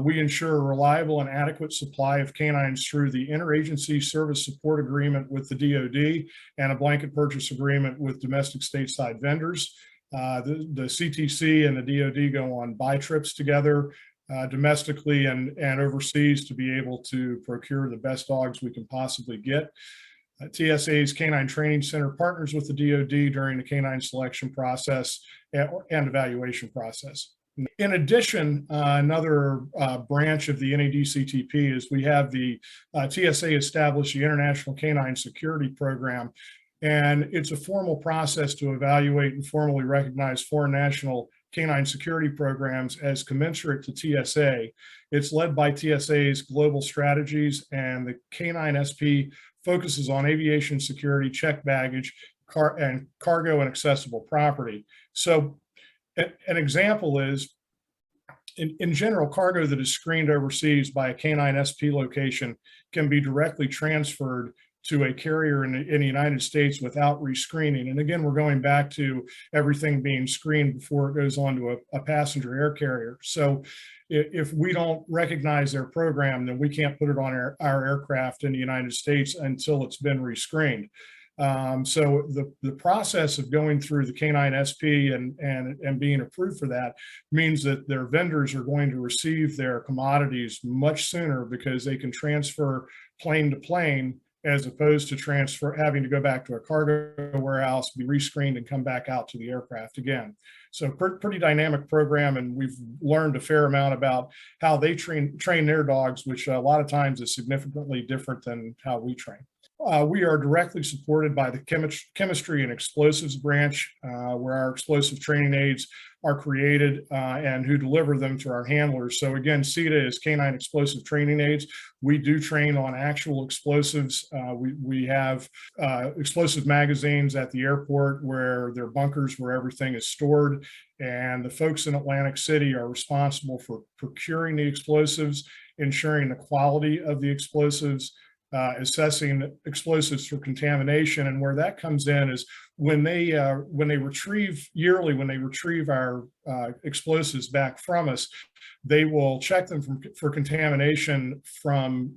[SPEAKER 5] We ensure a reliable and adequate supply of canines through the Interagency Service Support Agreement with the DoD and a blanket purchase agreement with domestic stateside vendors. The CTC and the DoD go on buy trips together domestically and overseas to be able to procure the best dogs we can possibly get. TSA's Canine Training Center partners with the DoD during the canine selection process and evaluation process. In addition, another branch of the NADCTP is we have the TSA established the International Canine Security Program. And it's a formal process to evaluate and formally recognize foreign national canine security programs as commensurate to TSA. It's led by TSA's global strategies, and the Canine SP focuses on aviation security, checked baggage, cargo and accessible property. So an example is, in general, cargo that is screened overseas by a Canine SP location can be directly transferred to a carrier in the United States without rescreening. And again, we're going back to everything being screened before it goes on to a passenger air carrier. So if we don't recognize their program, then we can't put it on our aircraft in the United States until it's been rescreened. So the process of going through the Canine SP and being approved for that means that their vendors are going to receive their commodities much sooner, because they can transfer plane to plane, as opposed to having to go back to a cargo warehouse, be rescreened, and come back out to the aircraft again. So pretty dynamic program, and we've learned a fair amount about how they train their dogs, which a lot of times is significantly different than how we train. We are directly supported by the chemistry and explosives branch, where our explosive training aids are created and who deliver them to our handlers. So again, CETA is Canine Explosive Training Aids. We do train on actual explosives. We have explosive magazines at the airport where they're bunkers where everything is stored. And the folks in Atlantic City are responsible for procuring the explosives, ensuring the quality of the explosives, assessing explosives for contamination. And where that comes in is when they retrieve our explosives back from us, they will check them for contamination from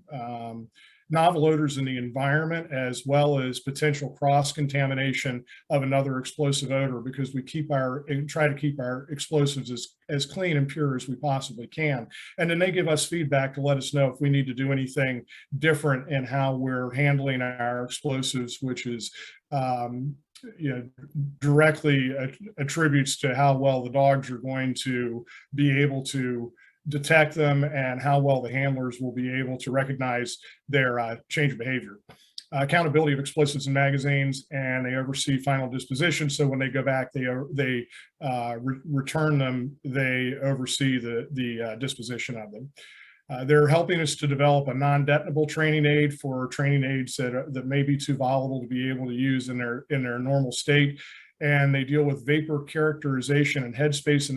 [SPEAKER 5] novel odors in the environment, as well as potential cross-contamination of another explosive odor, because we try to keep our explosives as clean and pure as we possibly can. And then they give us feedback to let us know if we need to do anything different in how we're handling our explosives, which is directly attributes to how well the dogs are going to be able to detect them and how well the handlers will be able to recognize their change of behavior. Accountability of explosives in magazines, and they oversee final disposition. So when they go back, they return them, they oversee the disposition of them. They're helping us to develop a non-detonable training aid for training aids that may be too volatile to be able to use in their normal state. And they deal with vapor characterization and headspace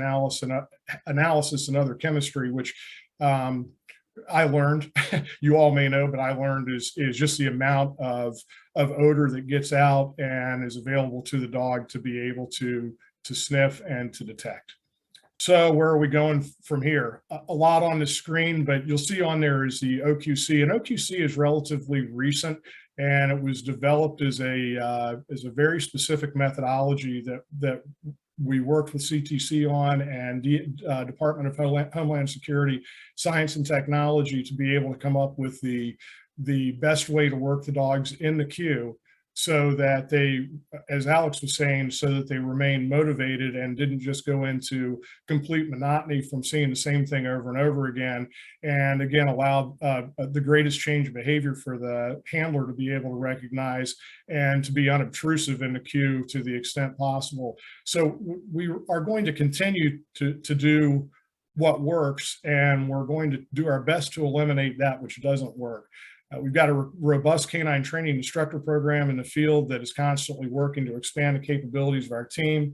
[SPEAKER 5] analysis and other chemistry, which I learned, you all may know, but I learned is just the amount of odor that gets out and is available to the dog to be able to sniff and to detect. So where are we going from here? A lot on the screen, but you'll see on there is the OQC, and OQC is relatively recent, and it was developed as a very specific methodology that we worked with CTC on, and Department of Homeland Security, Science and Technology, to be able to come up with the best way to work the dogs in the queue, so that they, as Alex was saying, so that they remain motivated and didn't just go into complete monotony from seeing the same thing over and over again. And again, allowed the greatest change of behavior for the handler to be able to recognize and to be unobtrusive in the queue to the extent possible. So we are going to continue to do what works, and we're going to do our best to eliminate that which doesn't work. We've got a robust canine training instructor program in the field that is constantly working to expand the capabilities of our team.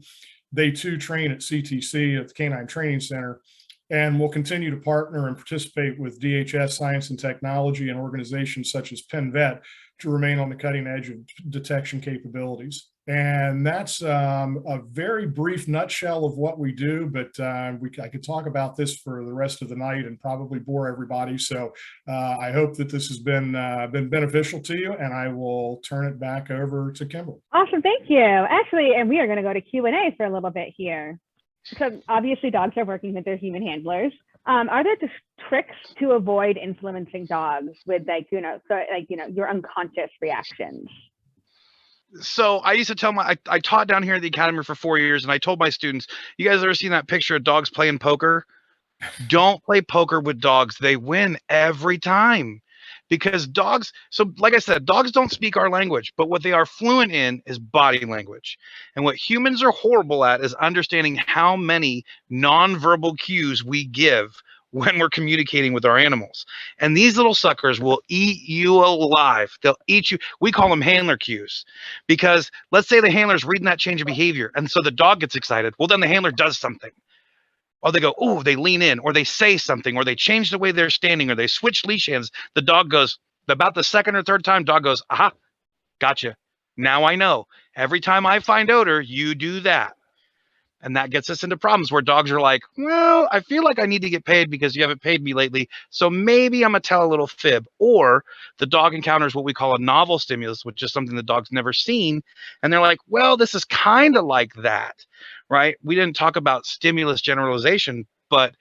[SPEAKER 5] They too train at CTC at the Canine Training Center, and we'll continue to partner and participate with DHS Science and Technology and organizations such as PennVet to remain on the cutting edge of detection capabilities. And that's a very brief nutshell of what we do, but I could talk about this for the rest of the night and probably bore everybody. So I hope that this has been beneficial to you, and I will turn it back over to Kimberly.
[SPEAKER 1] Awesome, thank you. Actually, and we are going to go to Q&A for a little bit here. So obviously dogs are working with their human handlers. Are there just tricks to avoid influencing dogs with your unconscious reactions?
[SPEAKER 4] So I used to tell I taught down here at the academy for 4 years, and I told my students, you guys ever seen that picture of dogs playing poker? Don't play poker with dogs. They win every time, because dogs, so like I said, dogs don't speak our language, but what they are fluent in is body language. And what humans are horrible at is understanding how many nonverbal cues we give when we're communicating with our animals. And these little suckers will eat you alive. They'll eat you. We call them handler cues, because let's say the handler's reading that change of behavior, and so the dog gets excited. Well, then the handler does something. Or they go, oh, they lean in, or they say something, or they change the way they're standing, or they switch leash hands. The dog goes, about the second or third time, dog goes, aha, gotcha. Now I know. Every time I find odor, you do that. And that gets us into problems where dogs are like, well, I feel like I need to get paid because you haven't paid me lately, so maybe I'm going to tell a little fib. Or the dog encounters what we call a novel stimulus, which is something the dog's never seen. And they're like, well, this is kind of like that, right? We didn't talk about stimulus generalization, but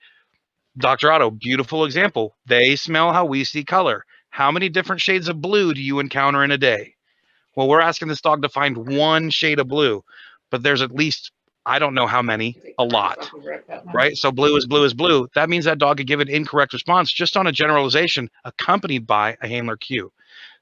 [SPEAKER 4] Dr. Otto, beautiful example. They smell how we see color. How many different shades of blue do you encounter in a day? Well, we're asking this dog to find one shade of blue, but there's at least, I don't know how many, a lot, right? So blue is blue is blue. That means that dog could give an incorrect response just on a generalization accompanied by a handler cue.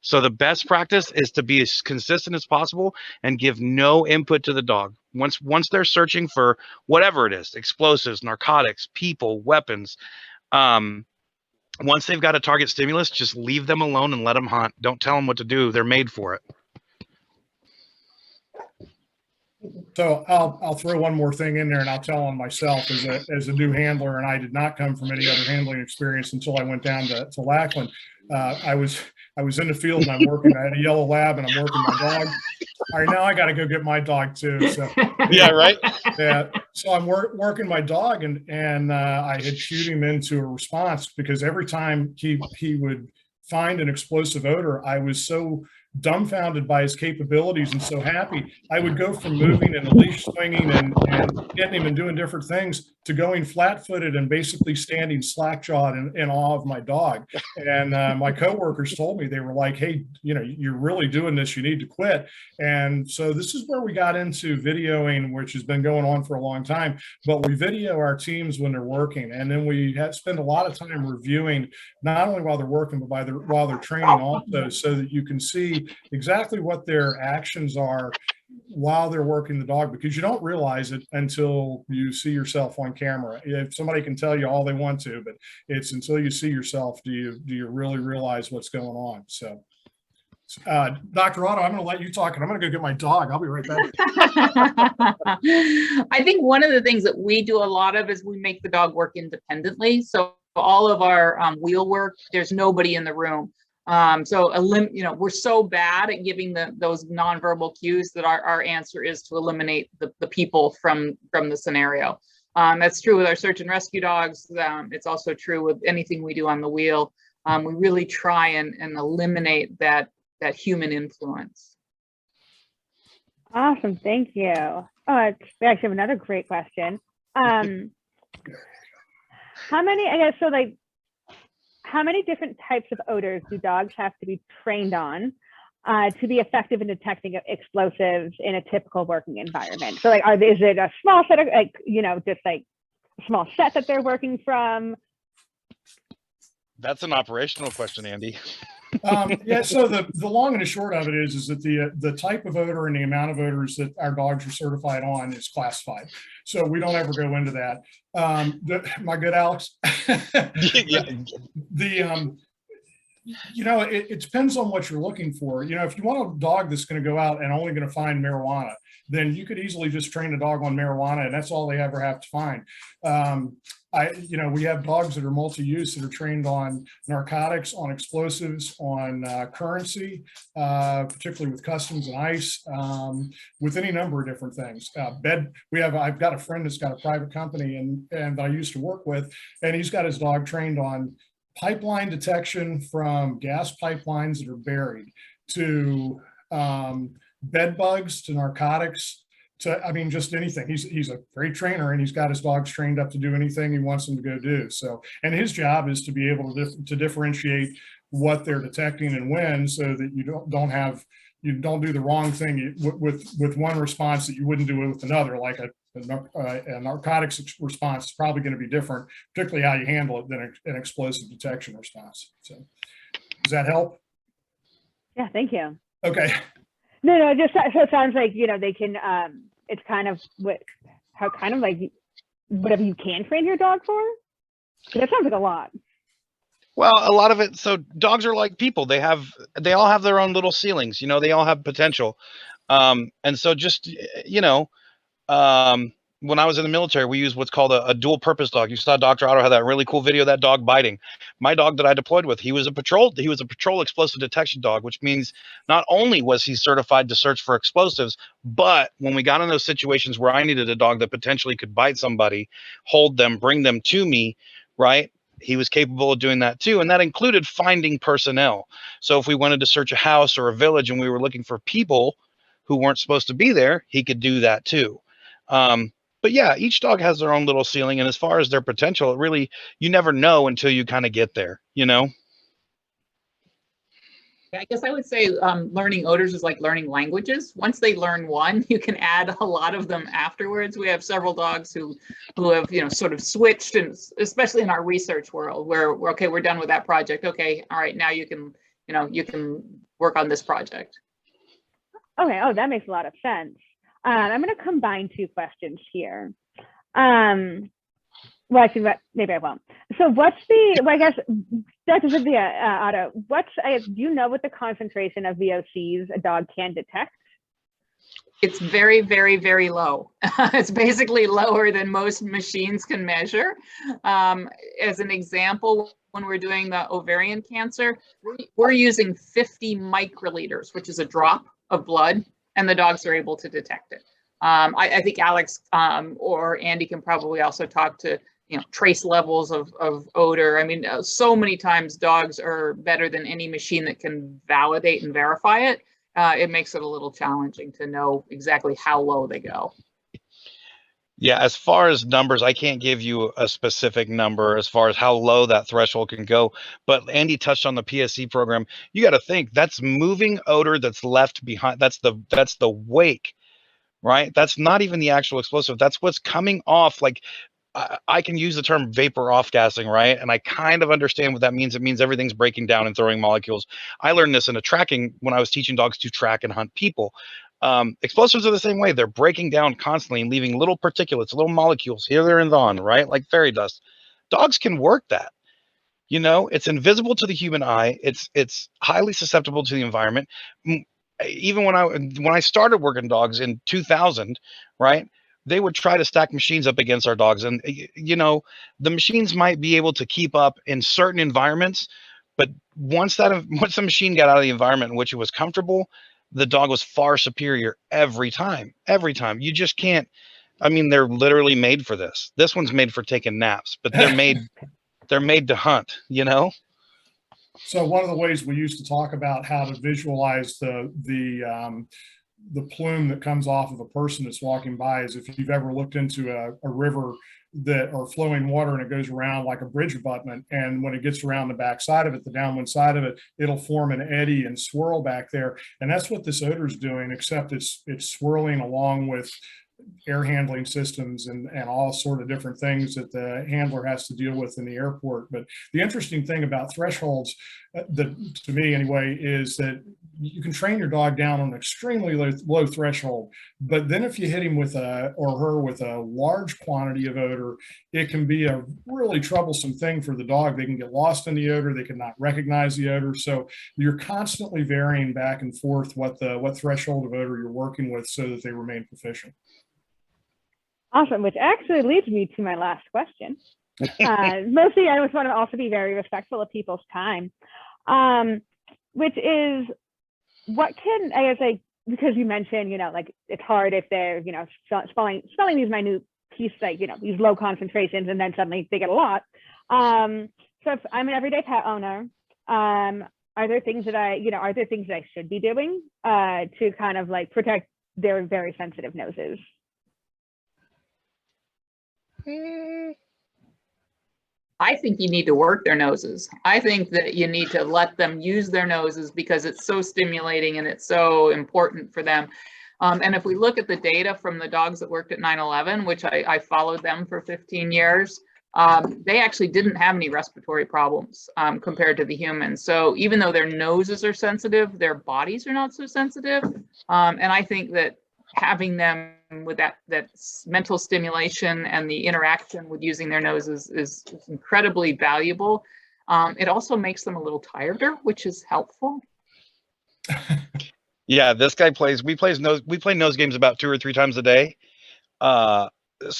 [SPEAKER 4] So the best practice is to be as consistent as possible and give no input to the dog. Once they're searching for whatever it is, explosives, narcotics, people, weapons, once they've got a target stimulus, just leave them alone and let them hunt. Don't tell them what to do. They're made for it.
[SPEAKER 5] So I'll throw one more thing in there, and I'll tell on myself as a new handler, and I did not come from any other handling experience until I went down to Lackland. I was in the field, and I'm working. I had a yellow lab, and I'm working my dog. All right, now I got to go get my dog too. So
[SPEAKER 4] yeah, right.
[SPEAKER 5] Yeah. So I'm working my dog, and I had cued him into a response, because every time he would find an explosive odor, I was so dumbfounded by his capabilities and so happy. I would go from moving and leash swinging and getting him and doing different things to going flat-footed and basically standing slack-jawed in awe of my dog. And my coworkers told me, they were like, hey, you know, you're really doing this, you need to quit. And so this is where we got into videoing, which has been going on for a long time, but we video our teams when they're working. And then we spend a lot of time reviewing, not only while they're working, but while they're training also, so that you can see exactly what their actions are while they're working the dog, because you don't realize it until you see yourself on camera. If somebody can tell you all they want to, but it's until you see yourself do you really realize what's going on. So Dr. Otto, I'm going to let you talk, and I'm going to go get my dog. I'll be right back.
[SPEAKER 2] I think one of the things that we do a lot of is we make the dog work independently. So all of our wheel work, there's nobody in the room. We're so bad at giving those nonverbal cues that our answer is to eliminate the people from the scenario. That's true with our search and rescue dogs. It's also true with anything we do on the wheel. We really try and eliminate that human influence.
[SPEAKER 1] Awesome, thank you. Oh, I actually have another great question. How many, I guess, so like, how many different types of odors do dogs have to be trained on to be effective in detecting explosives in a typical working environment? So like, is it a small set of, like, you know, just like a small set that they're working from?
[SPEAKER 4] That's an operational question, Andy.
[SPEAKER 5] Yeah, so the long and the short of it is that the type of odor and the amount of odors that our dogs are certified on is classified. So we don't ever go into that. My good Alex, you know, it depends on what you're looking for. You know, if you want a dog that's going to go out and only going to find marijuana, then you could easily just train a dog on marijuana, and that's all they ever have to find. You know, we have dogs that are multi-use that are trained on narcotics, on explosives, on currency, particularly with customs and ICE, with any number of different things. I've got a friend that's got a private company and I used to work with, and he's got his dog trained on pipeline detection from gas pipelines that are buried to bed bugs to narcotics. I mean, just anything. He's a great trainer, and he's got his dogs trained up to do anything he wants them to go do. So, and his job is to be able to differentiate what they're detecting and when, so that you don't do the wrong thing with one response that you wouldn't do it with another. Like a narcotics response is probably going to be different, particularly how you handle it, than an explosive detection response. So, does that help?
[SPEAKER 1] Yeah, thank you.
[SPEAKER 5] Okay.
[SPEAKER 1] No, just so it sounds like, you know, they can, it's kind of like whatever you can train your dog for. That sounds like a lot.
[SPEAKER 4] Well, a lot of it. So dogs are like people. They all have their own little ceilings. You know, they all have potential. And so just, you know, when I was in the military, we used what's called a dual purpose dog. You saw Dr. Otto had that really cool video of that dog biting. My dog that I deployed with, he was a patrol explosive detection dog, which means not only was he certified to search for explosives, but when we got in those situations where I needed a dog that potentially could bite somebody, hold them, bring them to me, right? He was capable of doing that too. And that included finding personnel. So if we wanted to search a house or a village and we were looking for people who weren't supposed to be there, he could do that too. But yeah, each dog has their own little ceiling. And as far as their potential, it really, you never know until you kind of get there, you know?
[SPEAKER 2] I guess I would say learning odors is like learning languages. Once they learn one, you can add a lot of them afterwards. We have several dogs who have, you know, sort of switched, and especially in our research world where we're done with that project. Okay, all right, now you can work on this project.
[SPEAKER 1] Okay, oh, that makes a lot of sense. I'm going to combine two questions here. Well, actually, maybe I won't. So I guess, Dr. Otto, do you know what the concentration of VOCs a dog can detect?
[SPEAKER 2] It's very, very, very low. It's basically lower than most machines can measure. As an example, when we're doing the ovarian cancer, we're using 50 microliters, which is a drop of blood, and the dogs are able to detect it. I think Alex or Andy can probably also talk to trace levels of odor. I mean, so many times dogs are better than any machine that can validate and verify it. It makes it a little challenging to know exactly how low they go.
[SPEAKER 4] Yeah, as far as numbers, I can't give you a specific number as far as how low that threshold can go. But Andy touched on the PSC program. You got to think that's moving odor that's left behind. That's the wake, right? That's not even the actual explosive. That's what's coming off. Like I can use the term vapor off gassing, right? And I kind of understand what that means. It means everything's breaking down and throwing molecules. I learned this in a tracking when I was teaching dogs to track and hunt people. Explosives are the same way. They're breaking down constantly and leaving little particulates, little molecules here, there, and on, right? Like fairy dust. Dogs can work that. It's invisible to the human eye. It's highly susceptible to the environment. Even when I started working dogs in 2000, right? They would try to stack machines up against our dogs, and the machines might be able to keep up in certain environments, but once the machine got out of the environment in which it was comfortable, the dog was far superior every time. You just can't. I mean, they're literally made for this. This one's made for taking naps, but they're made to hunt.
[SPEAKER 5] So one of the ways we used to talk about how to visualize the plume that comes off of a person that's walking by is if you've ever looked into a river or flowing water and it goes around like a bridge abutment, and when it gets around the back side of it, the downwind side of it, it'll form an eddy and swirl back there. And that's what this odor is doing, except it's swirling along with air handling systems and all sort of different things that the handler has to deal with in the airport. But the interesting thing about thresholds, to me anyway, is that you can train your dog down on an extremely low threshold, but then if you hit him with or her with a large quantity of odor, it can be a really troublesome thing for the dog. They can get lost in the odor. They can not recognize the odor. So you're constantly varying back and forth what threshold of odor you're working with so that they remain proficient.
[SPEAKER 1] Awesome, which actually leads me to my last question. Mostly, I just want to also be very respectful of people's time, which is because you mentioned, like it's hard if they're, spelling these minute pieces, like, these low concentrations, and then suddenly they get a lot. So if I'm an everyday pet owner, are there things that I should be doing to kind of like protect their very sensitive noses?
[SPEAKER 2] I think you need to work their noses. I think that you need to let them use their noses because it's so stimulating and it's so important for them. And if we look at the data from the dogs that worked at 9/11, which I followed them for 15 years, they actually didn't have any respiratory problems compared to the humans. So even though their noses are sensitive, their bodies are not so sensitive. And I think that having them with that mental stimulation and the interaction with using their noses is incredibly valuable. It also makes them a little tireder, which is helpful.
[SPEAKER 4] Yeah, this guy we play nose games about 2 or 3 times a day. So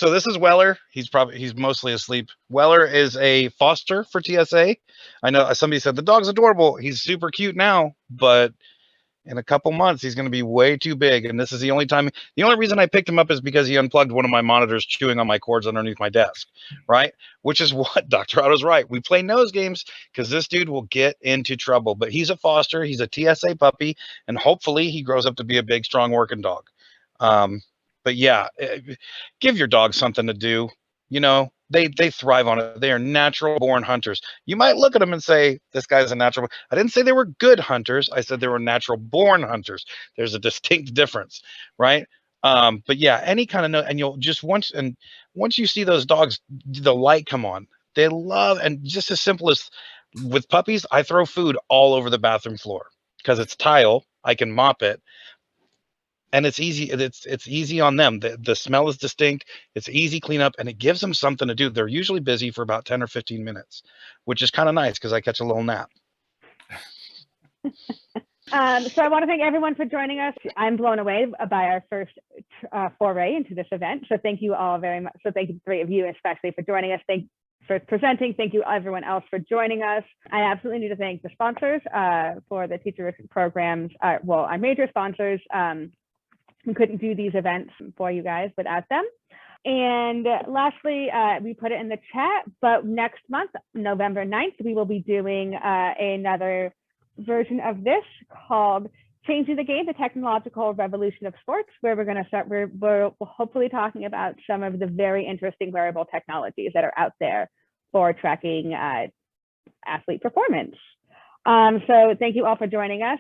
[SPEAKER 4] this is Weller. He's mostly asleep. Weller is a foster for TSA. I know somebody said the dog's adorable. He's super cute now, but in a couple months, he's going to be way too big. And this is the only reason I picked him up is because he unplugged one of my monitors chewing on my cords underneath my desk, right? Which is what Dr. Otto's right. We play nose games because this dude will get into trouble, but he's a foster. He's a TSA puppy, and hopefully he grows up to be a big, strong working dog. But yeah, give your dog something to do. They thrive on it. They are natural born hunters. You might look at them and say, this guy's a natural. I didn't say they were good hunters. I said they were natural born hunters. There's a distinct difference, right? But yeah, any kind of and you'll just once you see those dogs, the light come on. They love, and just as simple as with puppies, I throw food all over the bathroom floor because it's tile. I can mop it. And it's easy. It's easy on them. The smell is distinct. It's easy cleanup, and it gives them something to do. They're usually busy for about 10 or 15 minutes, which is kind of nice because I catch a little nap.
[SPEAKER 1] So I want to thank everyone for joining us. I'm blown away by our first foray into this event. So thank you all very much. So thank you, 3 of you, especially for joining us. Thank for presenting. Thank you everyone else for joining us. I absolutely need to thank the sponsors for the teacher programs. Our major sponsors. We couldn't do these events for you guys without them. And lastly, we put it in the chat, but next month, November 9th, we will be doing another version of this called Changing the Game, the Technological Revolution of Sports, where we're going to start, we're hopefully talking about some of the very interesting wearable technologies that are out there for tracking athlete performance. So thank you all for joining us.